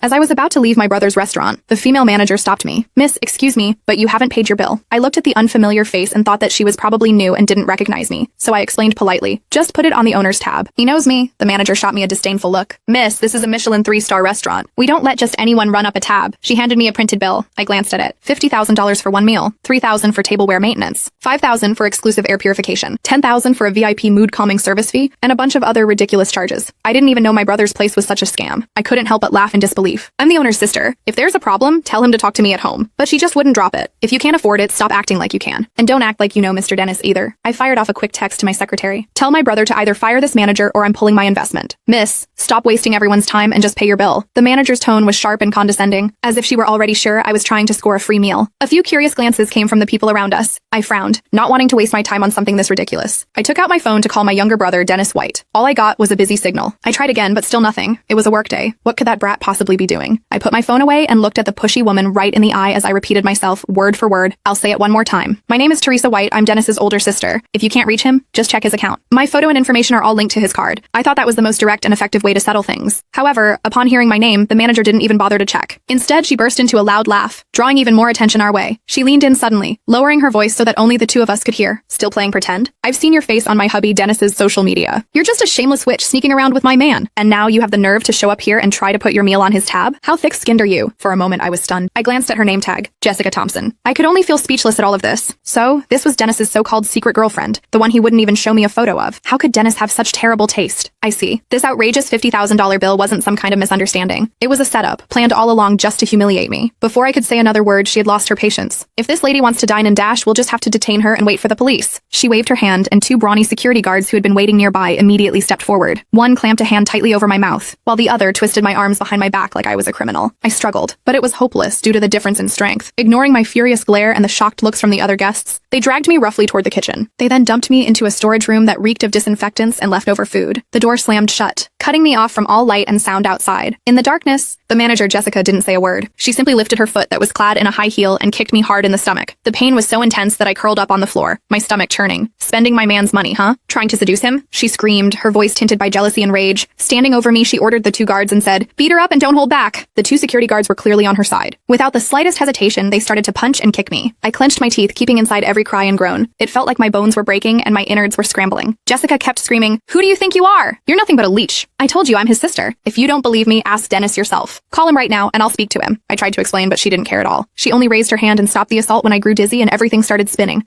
As I was about to leave my brother's restaurant, the female manager stopped me. "Miss, excuse me, but you haven't paid your bill." I looked at the unfamiliar face and thought that she was probably new and didn't recognize me, so I explained politely, "Just put it on the owner's tab." "He knows me." The manager shot me a disdainful look. "Miss, this is a Michelin 3-star restaurant. We don't let just anyone run up a tab." She handed me a printed bill. I glanced at it. $50,000 for one meal, $3,000 for tableware maintenance, $5,000 for exclusive air purification, $10,000 for a VIP mood calming service fee, and a bunch of other ridiculous charges. I didn't even know my brother's place was such a scam. I couldn't help but laugh in disbelief. I'm the owner's sister. If there's a problem, tell him to talk to me at home. But she just wouldn't drop it. If you can't afford it, stop acting like you can. And don't act like you know Mr. Dennis either. I fired off a quick text to my secretary. "Tell my brother to either fire this manager or I'm pulling my investment." "Miss, stop wasting everyone's time and just pay your bill." The manager's tone was sharp and condescending, as if she were already sure I was trying to score a free meal. A few curious glances came from the people around us. I frowned, not wanting to waste my time on something this ridiculous. I took out my phone to call my younger brother, Dennis White. All I got was a busy signal. I tried again, but still nothing. It was a work day. What could that brat possibly be doing? I put my phone away and looked at the pushy woman right in the eye as I repeated myself, word for word. I'll say it one more time. "My name is Teresa White. I'm Dennis's older sister. If you can't reach him, just check his account. My photo and information are all linked to his card." I thought that was the most direct and effective way to settle things. However, upon hearing my name, the manager didn't even bother to check. Instead, she burst into a loud laugh, drawing even more attention our way. She leaned in suddenly, lowering her voice so that only the two of us could hear. "Still playing pretend? I've seen your face on my hubby Dennis's social media. You're just a shameless witch sneaking around with my man. And now you have the nerve to show up here and try to put your meal on his tab? How thick-skinned are you?" For a moment, I was stunned. I glanced at her name tag, Jessica Thompson. I could only feel speechless at all of this. So, this was Dennis's so-called secret girlfriend, the one he wouldn't even show me a photo of. How could Dennis have such terrible taste? I see. This outrageous $50,000 bill wasn't some kind of misunderstanding. It was a setup, planned all along just to humiliate me. Before I could say another word, she had lost her patience. "If this lady wants to dine and dash, we'll just have to detain her and wait for the police." She waved her hand, and two brawny security guards who had been waiting nearby immediately stepped forward. One clamped a hand tightly over my mouth, while the other twisted my arms behind my back like I was a criminal. I struggled, but it was hopeless due to the difference in strength. Ignoring my furious glare and the shocked looks from the other guests, they dragged me roughly toward the kitchen. They then dumped me into a storage room that reeked of disinfectants and leftover food. The door slammed shut, cutting me off from all light and sound outside. In the darkness, the manager, Jessica, didn't say a word. She simply lifted her foot that was clad in a high heel and kicked me hard in the stomach. The pain was so intense that I curled up on the floor, my stomach churning. "Spending my man's money, huh? Trying to seduce him?" She screamed, her voice tinted by jealousy and rage. Standing over me, she ordered the two guards and said, "Beat her up and don't hold back." The two security guards were clearly on her side. Without the slightest hesitation, they started to punch and kick me. I clenched my teeth, keeping inside every cry and groan. It felt like my bones were breaking and my innards were scrambling. Jessica kept screaming, "Who do you think you are? You're nothing but a leech. I told you I'm his sister. If you don't believe me, ask Dennis yourself. Call him right now and I'll speak to him." I tried to explain, but she didn't care at all. She only raised her hand and stopped the assault when I grew dizzy and everything started spinning.